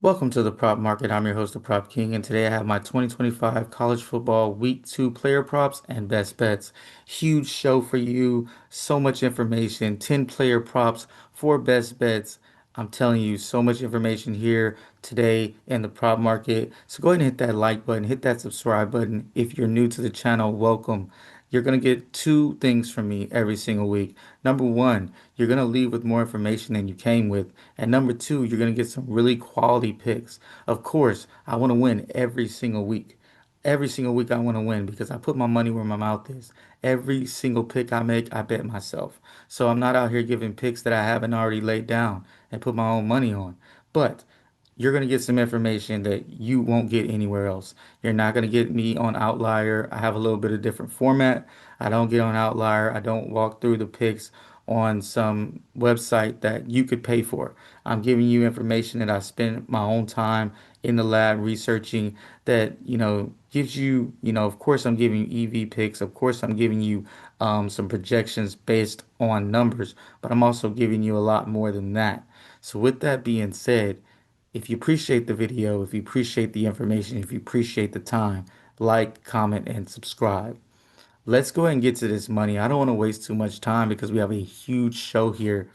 Welcome to the Prop Market. I'm your host, the Prop King, and today I have my 2025 college football week two player props and best bets. Huge show for you. So much information. 10 player props, four best bets. I'm telling you, so much information here today in the prop market. So go ahead and hit that like button, hit that subscribe button. If you're new to the channel, welcome. You're going to get two things from me every single week. Number one, you're going to leave with more information than you came with. And number two, you're going to get some really quality picks. Of course, I want to win every single week. Every single week I want to win because I put my money where my mouth is. Every single pick I make, I bet myself. So I'm not out here giving picks that I haven't already laid down and put my own money on. But you're going to get some information that you won't get anywhere else. You're not going to get me on Outlier. I have a little bit of different format. I don't get on Outlier. I don't walk through the picks on some website that you could pay for. I'm giving you information that I spent my own time in the lab researching that, gives you, of course, I'm giving you EV picks. Of course, I'm giving you some projections based on numbers, but I'm also giving you a lot more than that. So with that being said, if you appreciate the video, if you appreciate the information, if you appreciate the time, like, comment, and subscribe. Let's go ahead and get to this money. I don't want to waste too much time because we have a huge show here.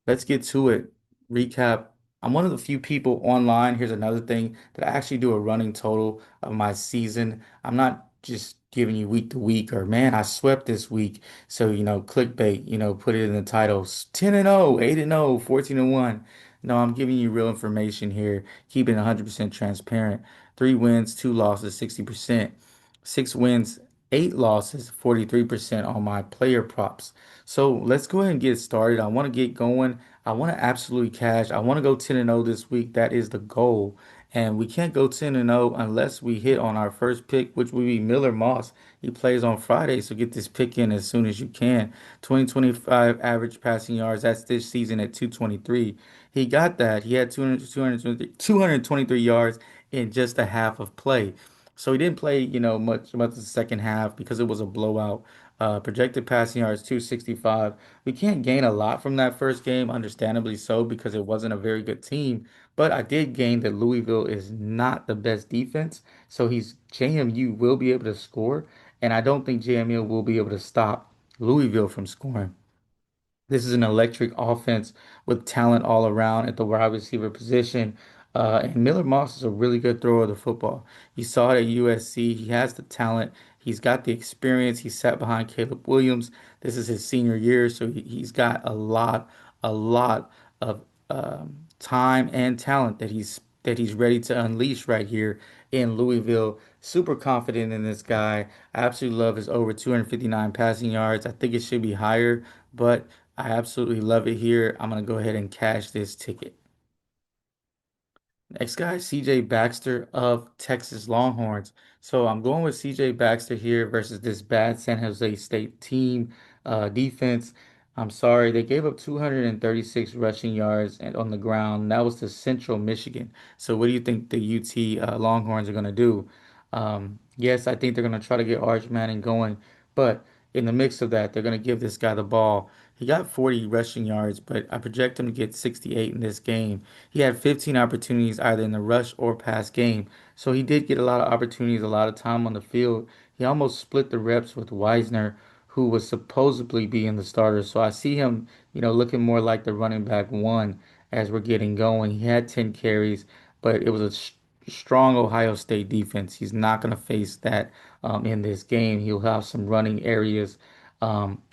Let's get to it. Recap. I'm one of the few people online. Here's another thing that I actually do a running total of my season. I'm not just giving you week to week or man, I swept this week. So, clickbait, put it in the titles 10 and 0, 8 and 0, 14 and 1. No, I'm giving you real information here, keeping it 100% transparent. 3 wins, 2 losses, 60%. 6 wins, 8 losses, 43% on my player props. So let's go ahead and get started. I want to get going. I want to absolutely cash. I want to go 10 and 0 this week. That is the goal. And we can't go 10 and 0 unless we hit on our first pick, which will be Miller Moss. He plays on Friday, so get this pick in as soon as you can. 2025 average passing yards. That's this season at 223. He got that. He had 223 yards in just a half of play. So he didn't play, much about the second half because it was a blowout. Projected passing yards 265. We can't gain a lot from that first game, understandably so, because it wasn't a very good team. But I did gain that Louisville is not the best defense. So he's JMU will be able to score, and I don't think JMU will be able to stop Louisville from scoring. This is an electric offense with talent all around at the wide receiver position. And Miller Moss is a really good thrower of the football. You saw it at USC. He has the talent. He's got the experience. He sat behind Caleb Williams. This is his senior year, so he's got a lot of time and talent that he's ready to unleash right here in Louisville. Super confident in this guy. I absolutely love his over 259 passing yards. I think it should be higher, but I absolutely love it here. I'm going to go ahead and cash this ticket. Next guy, CJ Baxter of Texas Longhorns. So I'm going with CJ Baxter here versus this bad San Jose State team defense. I'm sorry, they gave up 236 rushing yards and on the ground. That was to Central Michigan. So what do you think the UT Longhorns are going to do? Yes, I think they're going to try to get Arch Manning going, but in the mix of that, they're going to give this guy the ball. He got 40 rushing yards, but I project him to get 68 in this game. He had 15 opportunities either in the rush or pass game. So he did get a lot of opportunities, a lot of time on the field. He almost split the reps with Weisner, who was supposedly being the starter. So I see him, looking more like the running back one as we're getting going. He had 10 carries, but it was a strong Ohio State defense. He's not going to face that in this game. He'll have some running areas.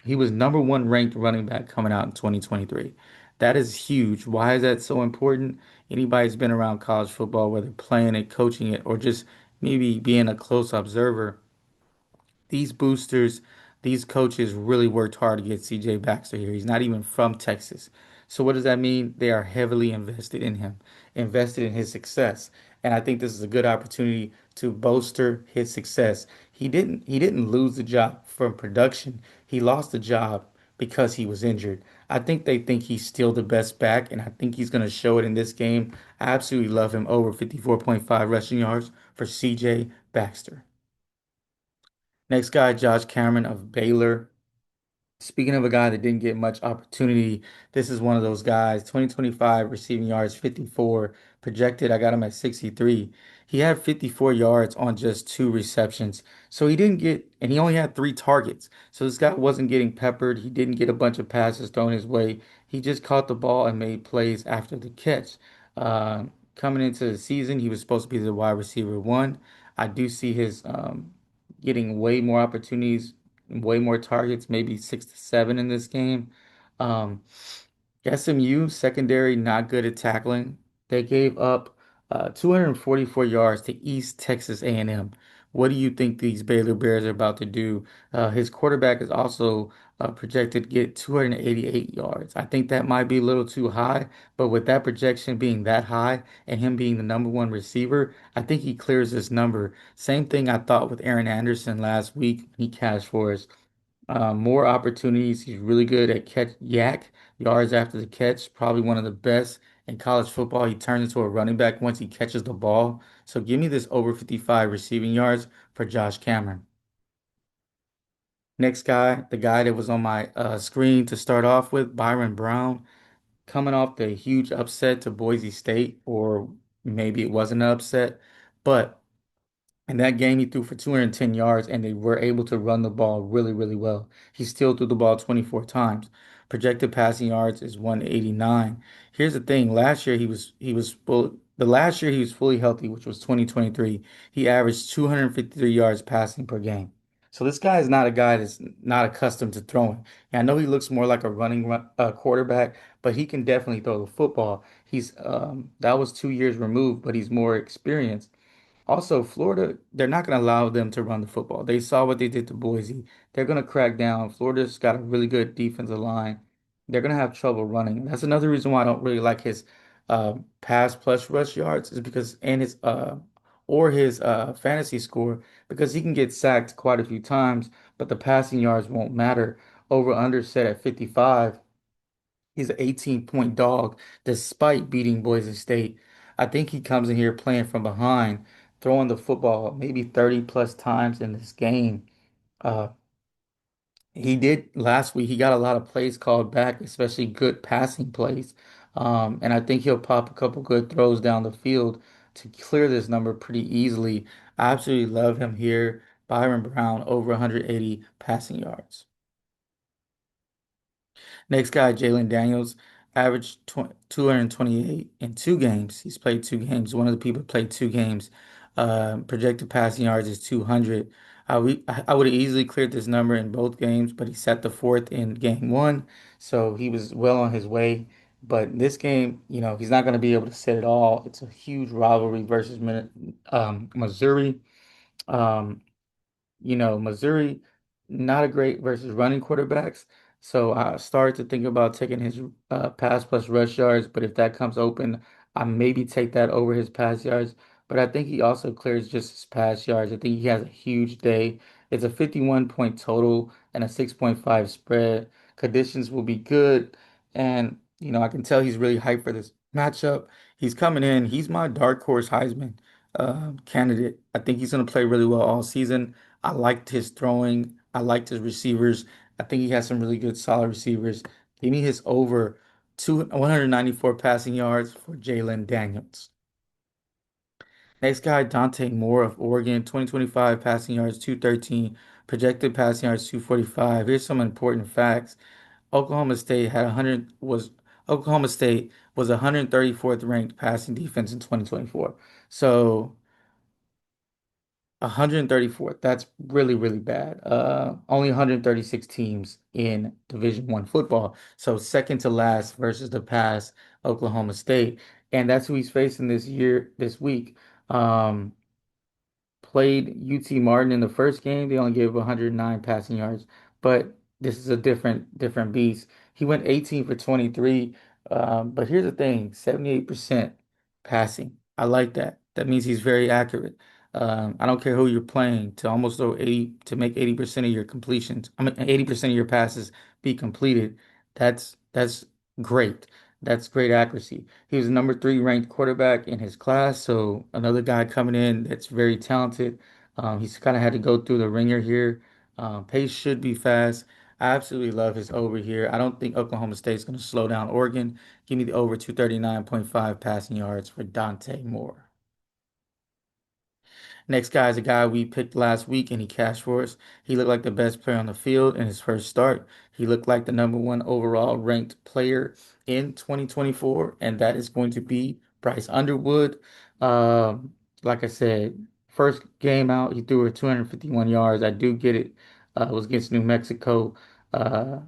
He was number one ranked running back coming out in 2023. That is huge. Why is that so important? Anybody's been around college football, whether playing it, coaching it, or just maybe being a close observer, these boosters, these coaches really worked hard to get CJ Baxter here. He's not even from Texas. So what does that mean? They are heavily invested in him, invested in his success. And I think this is a good opportunity to bolster his success. He didn't lose the job from production. He lost the job because he was injured. I think they think he's still the best back, and I think he's going to show it in this game. I absolutely love him over 54.5 rushing yards for CJ Baxter. Next guy, Josh Cameron of Baylor. Speaking of a guy that didn't get much opportunity, this is one of those guys. 2025 receiving yards 54, Projected, I got him at 63. He had 54 yards on just two receptions. So he didn't get, and he only had three targets. So this guy wasn't getting peppered. He didn't get a bunch of passes thrown his way. He just caught the ball and made plays after the catch. Coming into the season, he was supposed to be the wide receiver one. I do see his getting way more opportunities, way more targets, maybe 6 to 7 in this game. Um, SMU secondary not good at tackling. They gave up 244 yards to East Texas A&M. What do you think these Baylor Bears are about to do? His quarterback is also projected to get 288 yards. I think that might be a little too high, but with that projection being that high and him being the number one receiver, I think he clears this number. Same thing I thought with Aaron Anderson last week. He cashed for us more opportunities. He's really good at catch yak yards after the catch. Probably one of the best in college football. He turns into a running back once he catches the ball. So give me this over 55 receiving yards for Josh Cameron. Next guy, the guy that was on my screen to start off with, Byron Brown, coming off the huge upset to Boise State, or maybe it wasn't an upset, but in that game, he threw for 210 yards, and they were able to run the ball really, really well. He still threw the ball 24 times. Projected passing yards is 189. Here's the thing: last year he was full. The last year he was fully healthy, which was 2023. He averaged 253 yards passing per game. So this guy is not a guy that's not accustomed to throwing. And I know he looks more like a quarterback, but he can definitely throw the football. He's that was 2 years removed, but he's more experienced. Also, Florida, they're not going to allow them to run the football. They saw what they did to Boise. They're going to crack down. Florida's got a really good defensive line. They're going to have trouble running. That's another reason why I don't really like his pass plus rush yards is because and his or his fantasy score because he can get sacked quite a few times, but the passing yards won't matter. Over under set at 55. He's an 18-point dog despite beating Boise State. I think he comes in here playing from behind, throwing the football maybe 30 plus times in this game. Uh, he did last week. He got a lot of plays called back, especially good passing plays. And I think he'll pop a couple good throws down the field to clear this number pretty easily. I absolutely love him here. Byron Brown over 180 passing yards. Next guy, Jalen Daniels, averaged 228 in 2 games. He's played 2 games. One of the people played 2 games. Projected passing yards is 200. I would have easily cleared this number in both games, but he set the fourth in game one, so he was well on his way. But in this game, he's not going to be able to set it all. It's a huge rivalry versus Missouri. Um, Missouri, not a great versus running quarterbacks. So I started to think about taking his pass plus rush yards, but if that comes open, I maybe take that over his pass yards. But I think he also clears just his pass yards. I think he has a huge day. It's a 51 point total and a 6.5 spread. Conditions will be good. And, I can tell he's really hyped for this matchup. He's coming in. He's my dark horse Heisman candidate. I think he's going to play really well all season. I liked his throwing. I liked his receivers. I think he has some really good, solid receivers. Give me his over 194 passing yards for Jalen Daniels. Next guy, Dante Moore of Oregon, 2025 passing yards, 213, projected passing yards, 245. Here's some important facts. Oklahoma State had 100 was Oklahoma State was 134th ranked passing defense in 2024. So 134th. That's really, really bad. Only 136 teams in Division One football. So second to last versus the past Oklahoma State. And that's who he's facing this week. Um, Played UT Martin in the first game. They only gave 109 passing yards, but this is a different beast. He went 18 for 23. But here's the thing, 78% passing. I like that. That means he's very accurate. I don't care who you're playing to almost throw 80 to make 80% of your completions. I mean 80% of your passes be completed. That's great. That's great accuracy. He was the number three ranked quarterback in his class, so another guy coming in that's very talented. He's kind of had to go through the ringer here. Pace should be fast. I absolutely love his over here. I don't think Oklahoma State's going to slow down Oregon. Give me the over 239.5 passing yards for Dante Moore. Next guy is a guy we picked last week and he cashed for us. He looked like the best player on the field in his first start. He looked like the number one overall ranked player in 2024, and that is going to be Bryce Underwood. Um, like I said, first game out, he threw it 251 yards. I do get it. It was against New Mexico, uh,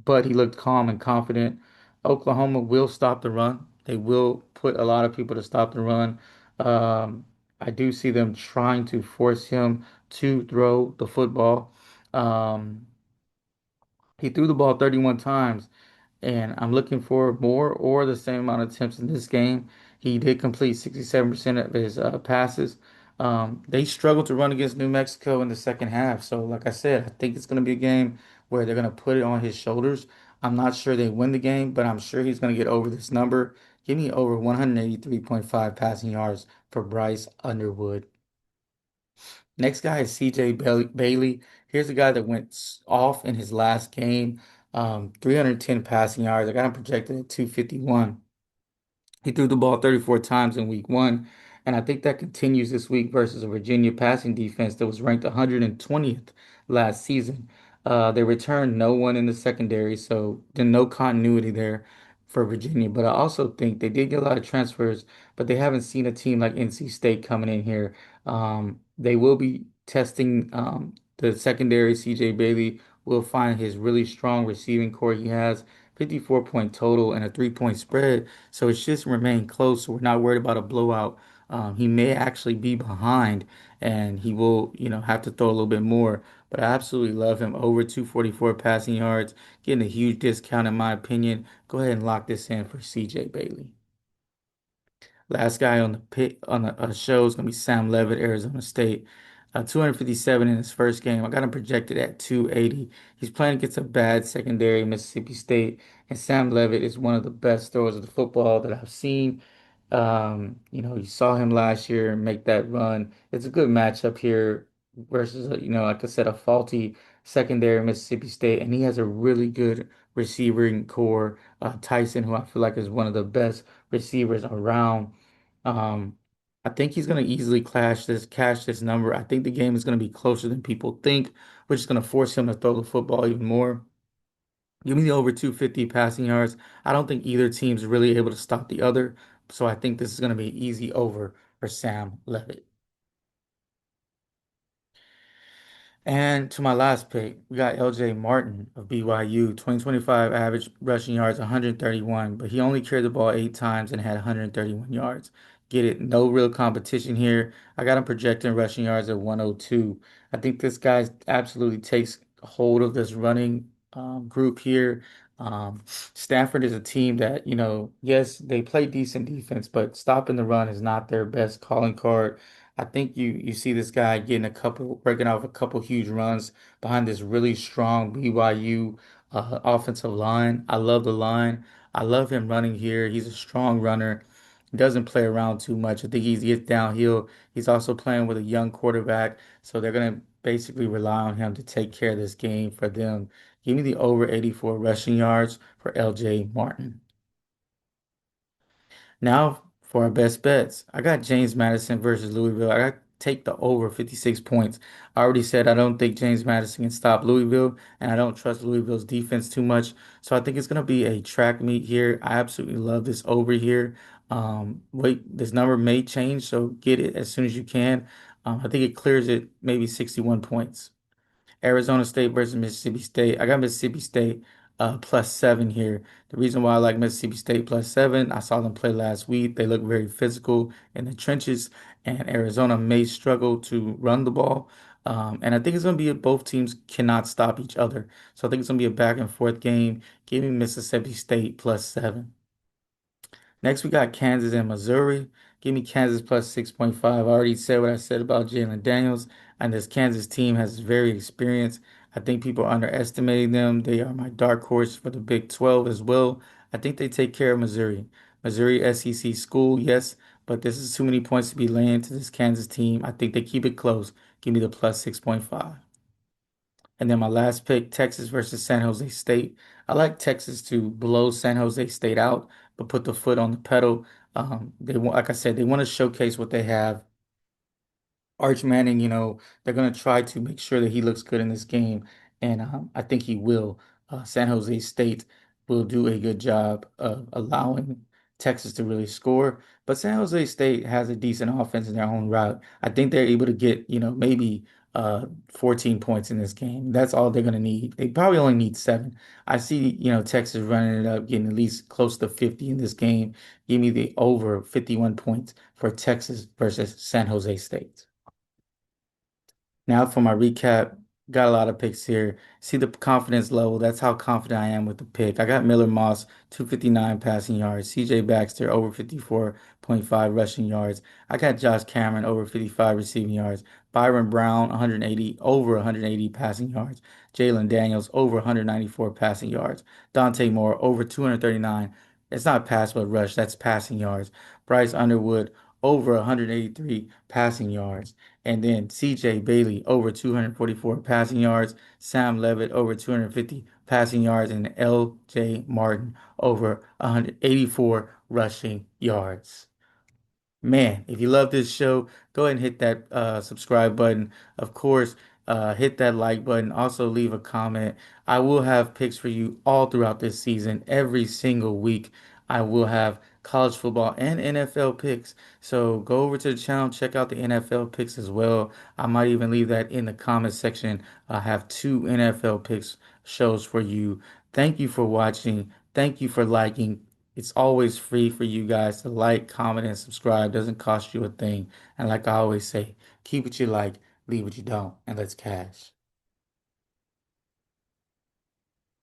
but he looked calm and confident. Oklahoma will stop the run. They will put a lot of people to stop the run. Um, I do see them trying to force him to throw the football. Um, he threw the ball 31 times, and I'm looking for more or the same amount of attempts in this game. He did complete 67% of his passes. They struggled to run against New Mexico in the second half. So, like I said, I think it's going to be a game where they're going to put it on his shoulders. I'm not sure they win the game, but I'm sure he's going to get over this number. Give me over 183.5 passing yards for Bryce Underwood. Next guy is CJ Bailey. Here's a guy that went off in his last game. 310 passing yards. I got him projected at 251. He threw the ball 34 times in week one, and I think that continues this week versus a Virginia passing defense that was ranked 120th last season. They returned no one in the secondary, so then no continuity there for Virginia. But I also think they did get a lot of transfers, but they haven't seen a team like NC State coming in here. They will be testing the secondary. CJ Bailey will find his really strong receiving core he has. 54-point total and a 3-point spread. So it should remain close. So we're not worried about a blowout. He may actually be behind and he will, have to throw a little bit more. But I absolutely love him. Over 244 passing yards, getting a huge discount in my opinion. Go ahead and lock this in for CJ Bailey. Last guy on the pit on the show is gonna be Sam Levitt, Arizona State. 257 in his first game. I got him projected at 280. He's playing against a bad secondary, Mississippi State, and Sam Levitt is one of the best throwers of the football that I've seen. You saw him last year make that run. It's a good matchup here versus, like I said, a faulty secondary Mississippi State, and he has a really good receiving core. Tyson, who I feel like is one of the best receivers around. Um, I think he's going to easily cash this number. I think the game is going to be closer than people think, which is going to force him to throw the football even more. Give me the over 250 passing yards. I don't think either team's really able to stop the other, so I think this is going to be an easy over for Sam Levitt. And to my last pick, we got LJ Martin of BYU, 2025 average rushing yards 131, but he only carried the ball 8 times and had 131 yards. Get it? No real competition here. I got him projecting rushing yards at 102. I think this guy absolutely takes hold of this running group here. Stanford is a team that, yes, they play decent defense, but stopping the run is not their best calling card. I think you see this guy breaking off a couple huge runs behind this really strong BYU offensive line. I love the line. I love him running here. He's a strong runner. He doesn't play around too much. I think he gets downhill. He's also playing with a young quarterback, so they're gonna basically rely on him to take care of this game for them. Give me the over 84 rushing yards for LJ Martin. Now for our best bets. I got James Madison versus Louisville. I got to take the over 56 points. I already said I don't think James Madison can stop Louisville, and I don't trust Louisville's defense too much. So I think it's going to be a track meet here. I absolutely love this over here. Wait, this number may change, so get it as soon as you can. I think it clears it maybe 61 points. Arizona State versus Mississippi State. I got Mississippi State +7 here. The reason why I like Mississippi State +7, I saw them play last week. They look very physical in the trenches, and Arizona may struggle to run the ball. And I think it's going to be both teams cannot stop each other. So I think it's going to be a back and forth game. Give me Mississippi State +7. Next, we got Kansas and Missouri. Give me Kansas +6.5. I already said what I said about Jalen Daniels, and this Kansas team has very experienced. I think people are underestimating them. They are my dark horse for the Big 12 as well. I think they take care of Missouri. Missouri SEC school, yes, but this is too many points to be laying to this Kansas team. I think they keep it close. Give me the +6.5. And then my last pick, Texas versus San Jose State. I like Texas to blow San Jose State out, but put the foot on the pedal. They want, like I said, they want to showcase what they have. Arch Manning, they're going to try to make sure that he looks good in this game, and I think he will. San Jose State will do a good job of allowing Texas to really score, but San Jose State has a decent offense in their own right. I think they're able to get, maybe 14 points in this game. That's all they're going to need. They probably only need seven. I see, Texas running it up, getting at least close to 50 in this game. Give me the over 51 points for Texas versus San Jose State. Now for my recap, got a lot of picks here. See the confidence level. That's how confident I am with the pick. I got Miller Moss, 259 passing yards. CJ Baxter, over 54.5 rushing yards. I got Josh Cameron, over 55 receiving yards. Byron Brown, 180, over 180 passing yards. Jalen Daniels, over 194 passing yards. Dante Moore, over 239. It's not pass, but rush. That's passing yards. Bryce Underwood, over 183 passing yards. And then CJ Bailey over 244 passing yards, Sam Levitt over 250 passing yards, and LJ Martin over 184 rushing yards. Man, if you love this show, go ahead and hit that subscribe button. Of course, hit that like button. Also, leave a comment. I will have picks for you all throughout this season. Every single week, I will have college football and NFL picks. So go over to the channel, check out the NFL picks as well. I might even leave that in the comment section. I have two NFL picks shows for you. Thank you for watching. Thank you for liking. It's always free for you guys to like, comment, and subscribe. Doesn't cost you a thing. And like I always say, keep what you like, leave what you don't, and let's cash.